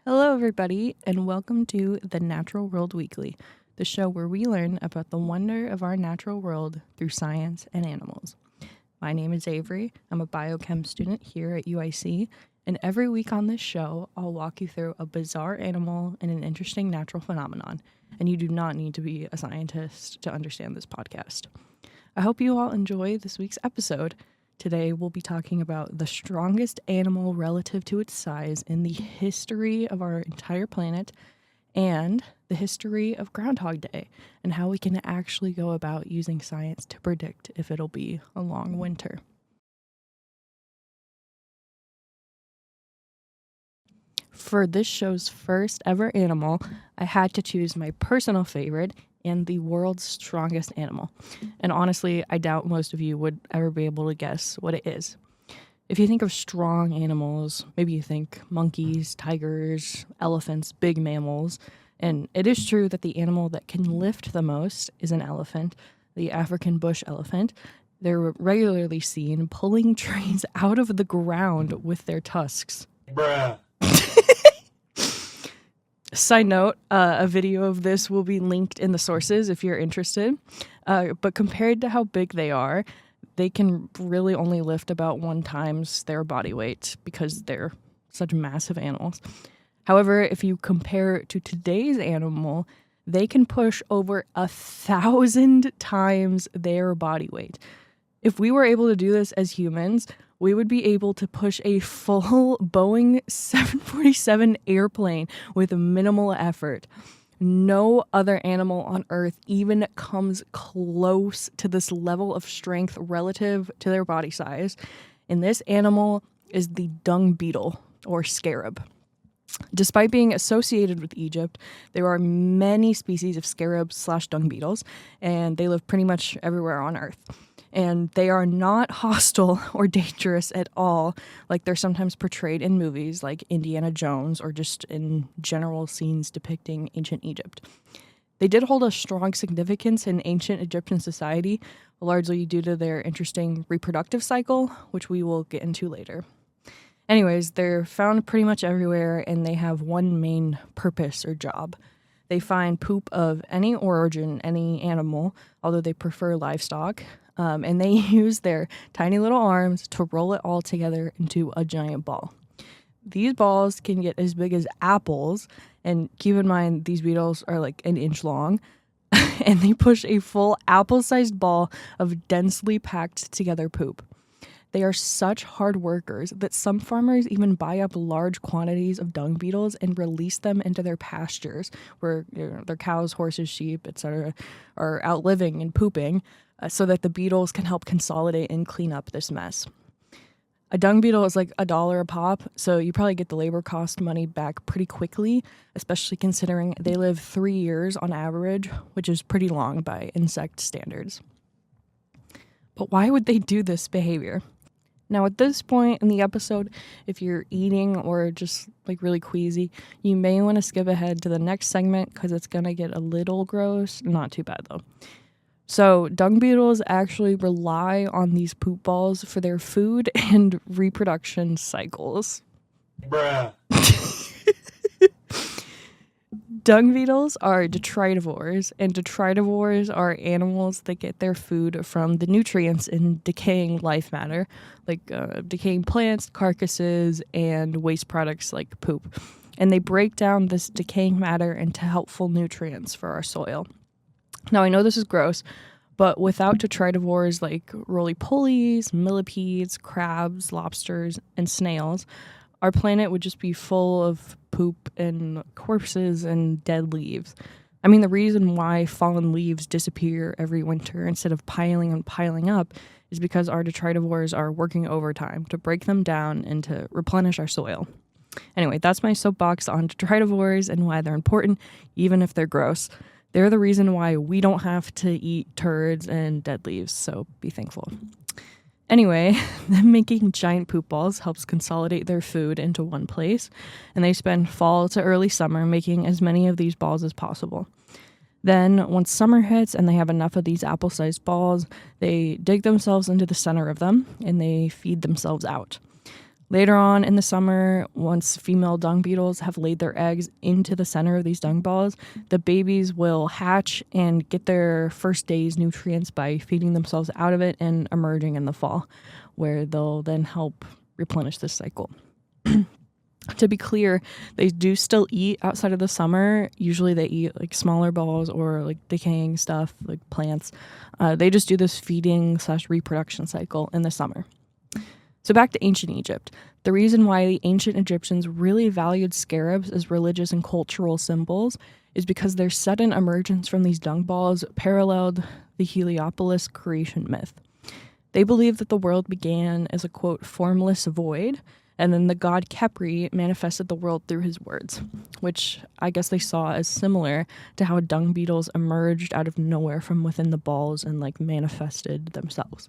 Hello, everybody, and welcome to The Natural World Weekly, the show where we learn about the wonder of our natural world through science and animals. My name is Avery. I'm a biochem student here at UIC, and every week on this show, I'll walk you through a bizarre animal and an interesting natural phenomenon, and you do not need to be a scientist to understand this podcast. I hope you all enjoy this week's episode. Today, we'll be talking about the strongest animal relative to its size in the history of our entire planet and the history of Groundhog Day and how we can actually go about using science to predict if it'll be a long winter. For this show's first ever animal, I had to choose my personal favorite and the world's strongest animal. And honestly, I doubt most of you would ever be able to guess what it is. If you think of strong animals, maybe you think monkeys, tigers, elephants, big mammals. And it is true that the animal that can lift the most is an elephant, the African bush elephant. They're regularly seen pulling trees out of the ground with their tusks. Bruh. Side note, a video of this will be linked in the sources if you're interested. But compared to how big they are, they can really only lift about 1 times their body weight because they're such massive animals. However, if you compare it to today's animal, they can push over 1,000 times their body weight. If we were able to do this as humans, we would be able to push a full Boeing 747 airplane with minimal effort. No other animal on Earth even comes close to this level of strength relative to their body size. And this animal is the dung beetle, or scarab. Despite being associated with Egypt, there are many species of scarabs/dung beetles, and they live pretty much everywhere on Earth. And they are not hostile or dangerous at all, like they're sometimes portrayed in movies like Indiana Jones or just in general scenes depicting ancient Egypt. They did hold a strong significance in ancient Egyptian society, largely due to their interesting reproductive cycle, which we will get into later. Anyways, they're found pretty much everywhere, and they have one main purpose or job. They find poop of any origin, any animal, although they prefer livestock, and they use their tiny little arms to roll it all together into a giant ball. These balls can get as big as apples, and keep in mind these beetles are like 1 inch long, and they push a full apple-sized ball of densely packed together poop. They are such hard workers that some farmers even buy up large quantities of dung beetles and release them into their pastures where their cows, horses, sheep, etc. are out living and pooping so that the beetles can help consolidate and clean up this mess. A dung beetle is like $1 a pop, so you probably get the labor cost money back pretty quickly, especially considering they live 3 years on average, which is pretty long by insect standards. But why would they do this behavior? Now, at this point in the episode, if you're eating or just like really queasy, you may want to skip ahead to the next segment because it's going to get a little gross. Not too bad, though. So, dung beetles actually rely on these poop balls for their food and reproduction cycles. Bruh. Dung beetles are detritivores, and detritivores are animals that get their food from the nutrients in decaying life matter, like decaying plants, carcasses, and waste products like poop. And they break down this decaying matter into helpful nutrients for our soil. Now, I know this is gross, but without detritivores like roly-polies, millipedes, crabs, lobsters, and snails, our planet would just be full of poop and corpses and dead leaves. I mean, the reason why fallen leaves disappear every winter instead of piling and piling up is because our detritivores are working overtime to break them down and to replenish our soil. Anyway, that's my soapbox on detritivores and why they're important, even if they're gross. They're the reason why we don't have to eat turds and dead leaves, so be thankful. Anyway, them making giant poop balls helps consolidate their food into one place, and they spend fall to early summer making as many of these balls as possible. Then, once summer hits and they have enough of these apple-sized balls, they dig themselves into the center of them, and they feed themselves out. Later on in the summer, once female dung beetles have laid their eggs into the center of these dung balls, the babies will hatch and get their first day's nutrients by feeding themselves out of it and emerging in the fall, where they'll then help replenish this cycle. To be clear, they do still eat outside of the summer. Usually they eat like smaller balls or like decaying stuff like plants. They just do this feeding/reproduction cycle in the summer. So back to ancient Egypt. The reason why the ancient Egyptians really valued scarabs as religious and cultural symbols is because their sudden emergence from these dung balls paralleled the Heliopolis creation myth. They believed that the world began as a, quote, formless void, and then the god Khepri manifested the world through his words, which I guess they saw as similar to how dung beetles emerged out of nowhere from within the balls and like manifested themselves.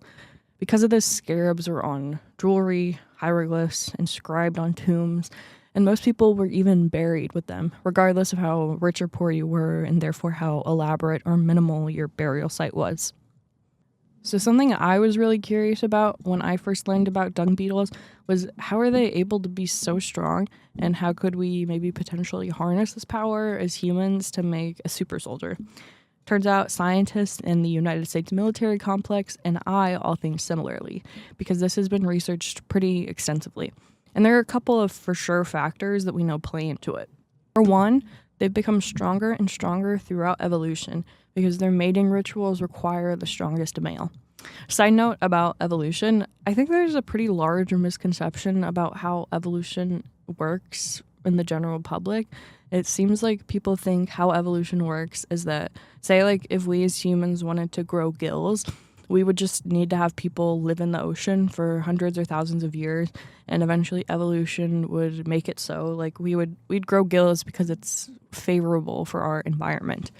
Because of this, scarabs were on jewelry, hieroglyphs, inscribed on tombs, and most people were even buried with them, regardless of how rich or poor you were, and therefore how elaborate or minimal your burial site was. So something I was really curious about when I first learned about dung beetles was how are they able to be so strong, and how could we maybe potentially harness this power as humans to make a super soldier? Turns out scientists in the United States military complex and I all think similarly, because this has been researched pretty extensively. And there are a couple of for sure factors that we know play into it. For one, they've become stronger and stronger throughout evolution because their mating rituals require the strongest male. Side note about evolution, I think there's a pretty large misconception about how evolution works in the general public. It seems like people think how evolution works is that, say, like if we as humans wanted to grow gills, we would just need to have people live in the ocean for hundreds or thousands of years, and eventually evolution would make it so. Like we'd grow gills because it's favorable for our environment.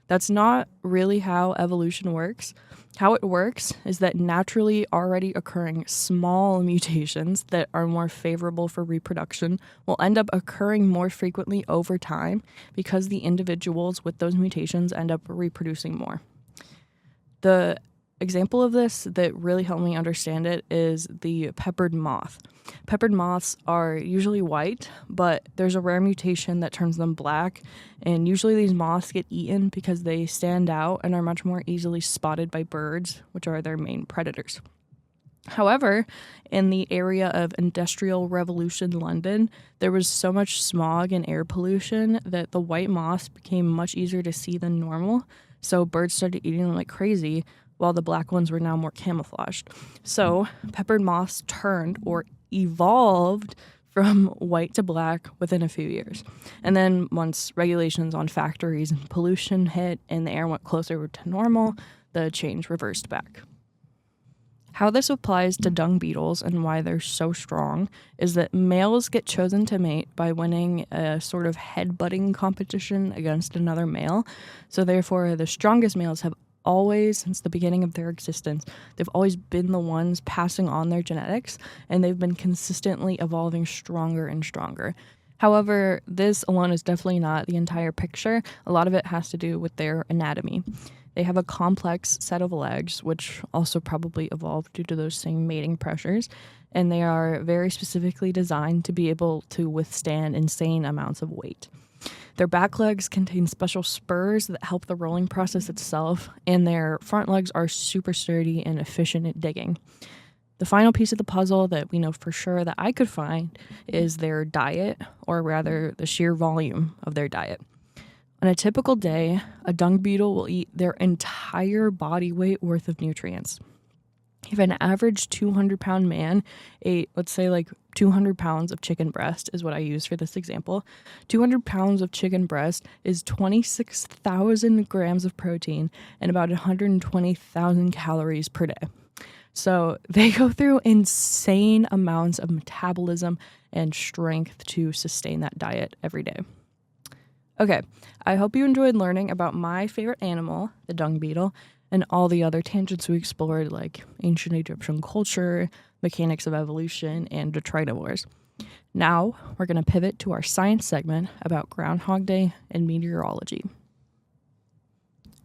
That's not really how evolution works. How it works is that naturally already occurring small mutations that are more favorable for reproduction will end up occurring more frequently over time because the individuals with those mutations end up reproducing more. The example of this that really helped me understand it is the peppered moth. Peppered moths are usually white, but there's a rare mutation that turns them black, and usually these moths get eaten because they stand out and are much more easily spotted by birds, which are their main predators. However, in the area of Industrial Revolution London, there was so much smog and air pollution that the white moths became much easier to see than normal, so birds started eating them like crazy, while the black ones were now more camouflaged. So peppered moths turned or evolved from white to black within a few years. And then once regulations on factories and pollution hit and the air went closer to normal, the change reversed back. How this applies to dung beetles and why they're so strong is that males get chosen to mate by winning a sort of head-butting competition against another male. So therefore, the strongest males have always, since the beginning of their existence, they've always been the ones passing on their genetics, and they've been consistently evolving stronger and stronger. However, this alone is definitely not the entire picture. A lot of it has to do with their anatomy. They have a complex set of legs, which also probably evolved due to those same mating pressures, and they are very specifically designed to be able to withstand insane amounts of weight. Their back legs contain special spurs that help the rolling process itself, and their front legs are super sturdy and efficient at digging. The final piece of the puzzle that we know for sure that I could find is their diet, or rather the sheer volume of their diet. On a typical day, a dung beetle will eat their entire body weight worth of nutrients. If an average 200-pound man ate, let's say, like 200 pounds of chicken breast is what I use for this example, 200 pounds of chicken breast is 26,000 grams of protein and about 120,000 calories per day. So they go through insane amounts of metabolism and strength to sustain that diet every day. Okay, I hope you enjoyed learning about my favorite animal, the dung beetle, and all the other tangents we explored, like ancient Egyptian culture, mechanics of evolution, and detritivores. Now, we're going to pivot to our science segment about Groundhog Day and meteorology.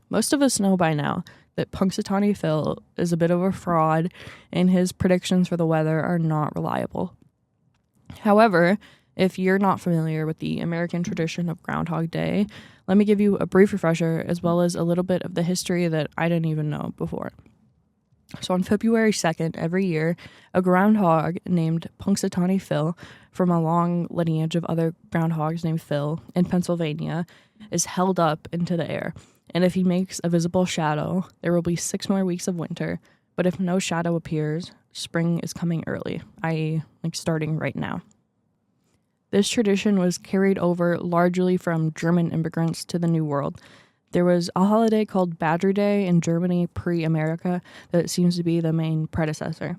Most of us know by now that Punxsutawney Phil is a bit of a fraud, and his predictions for the weather are not reliable. However, if you're not familiar with the American tradition of Groundhog Day, let me give you a brief refresher as well as a little bit of the history that I didn't even know before. So on February 2nd every year, a groundhog named Punxsutawney Phil, from a long lineage of other groundhogs named Phil in Pennsylvania, is held up into the air. And if he makes a visible shadow, there will be 6 more weeks of winter. But if no shadow appears, spring is coming early, i.e., like starting right now. This tradition was carried over largely from German immigrants to the New World. There was a holiday called Badger Day in Germany pre-America that seems to be the main predecessor.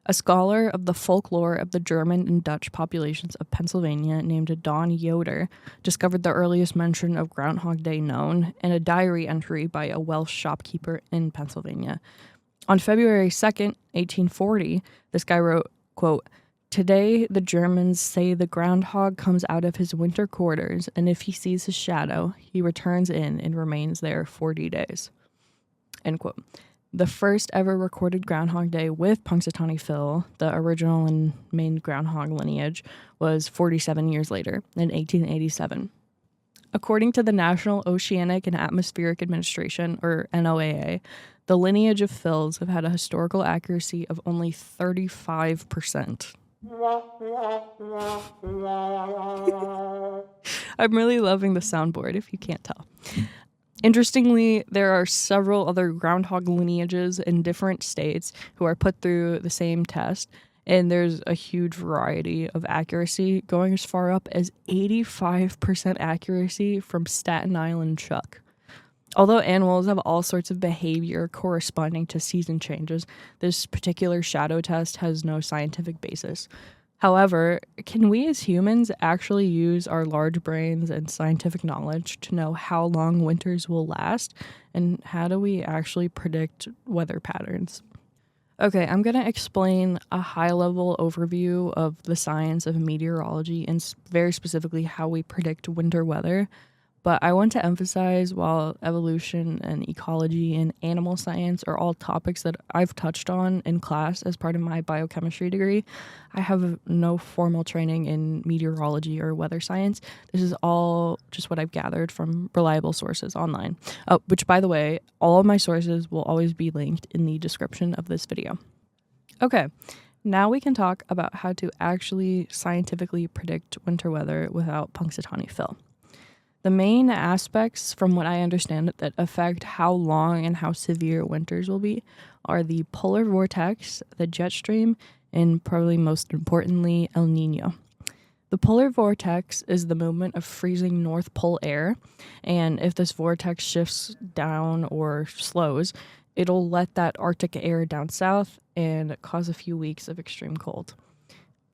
A scholar of the folklore of the German and Dutch populations of Pennsylvania named Don Yoder discovered the earliest mention of Groundhog Day known in a diary entry by a Welsh shopkeeper in Pennsylvania. On February 2nd, 1840, this guy wrote, quote, "Today the Germans say the groundhog comes out of his winter quarters, and if he sees his shadow, he returns in and remains there 40 days." End quote. The first ever recorded Groundhog Day with Punxsutawney Phil, the original and main groundhog lineage, was 47 years later, in 1887. According to the National Oceanic and Atmospheric Administration, or NOAA, the lineage of Phils have had a historical accuracy of only 35%. I'm really loving the soundboard, if you can't tell. Interestingly, there are several other groundhog lineages in different states who are put through the same test, and there's a huge variety of accuracy, going as far up as 85% accuracy from Staten Island Chuck. Although animals have all sorts of behavior corresponding to season changes, this particular shadow test has no scientific basis. However, can we as humans actually use our large brains and scientific knowledge to know how long winters will last? And how do we actually predict weather patterns? Okay, I'm going to explain a high-level overview of the science of meteorology and very specifically how we predict winter weather. But I want to emphasize, while evolution and ecology and animal science are all topics that I've touched on in class as part of my biochemistry degree, I have no formal training in meteorology or weather science. This is all just what I've gathered from reliable sources online, which, by the way, all of my sources will always be linked in the description of this video. Okay, now we can talk about how to actually scientifically predict winter weather without Punxsutawney Phil. The main aspects, from what I understand, that affect how long and how severe winters will be are the polar vortex, the jet stream, and probably most importantly, El Nino. The polar vortex is the movement of freezing North Pole air, and if this vortex shifts down or slows, it'll let that Arctic air down south and cause a few weeks of extreme cold.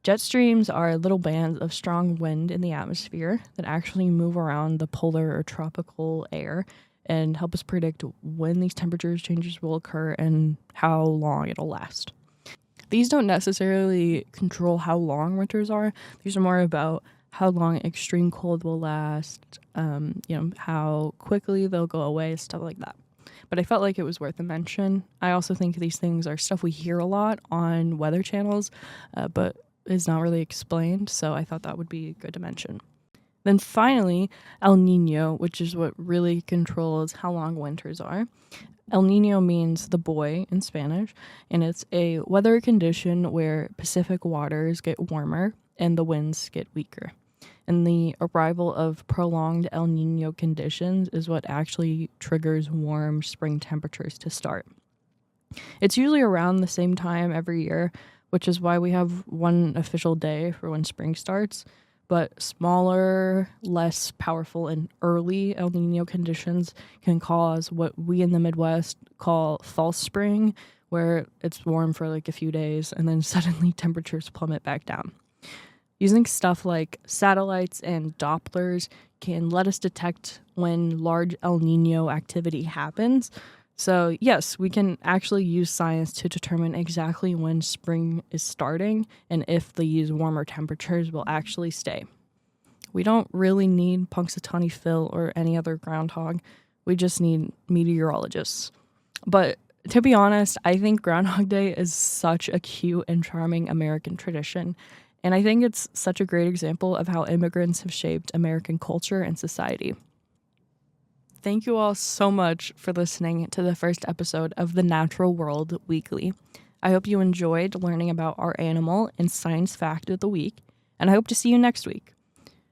Jet streams are little bands of strong wind in the atmosphere that actually move around the polar or tropical air and help us predict when these temperature changes will occur and how long it'll last. These don't necessarily control how long winters are. These are more about how long extreme cold will last, how quickly they'll go away, stuff like that. But I felt like it was worth a mention. I also think these things are stuff we hear a lot on weather channels, but is not really explained, so I thought that would be good to mention. Then finally, El Nino, which is what really controls how long winters are. El Nino means the boy in Spanish, and it's a weather condition where Pacific waters get warmer and the winds get weaker. And the arrival of prolonged El Nino conditions is what actually triggers warm spring temperatures to start. It's usually around the same time every year, which is why we have one official day for when spring starts, but smaller, less powerful, and early El Nino conditions can cause what we in the Midwest call false spring, where it's warm for like a few days and then suddenly temperatures plummet back down. Using stuff like satellites and Dopplers can let us detect when large El Nino activity happens. So yes, we can actually use science to determine exactly when spring is starting and if these warmer temperatures will actually stay. We don't really need Punxsutawney Phil or any other groundhog. We just need meteorologists. But to be honest, I think Groundhog Day is such a cute and charming American tradition. And I think it's such a great example of how immigrants have shaped American culture and society. Thank you all so much for listening to the first episode of The Natural World Weekly. I hope you enjoyed learning about our animal and science fact of the week, and I hope to see you next week.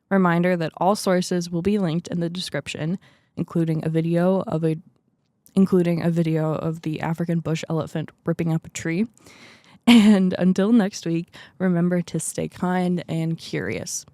Reminder that all sources will be linked in the description, including a video of the African bush elephant ripping up a tree. And until next week, remember to stay kind and curious.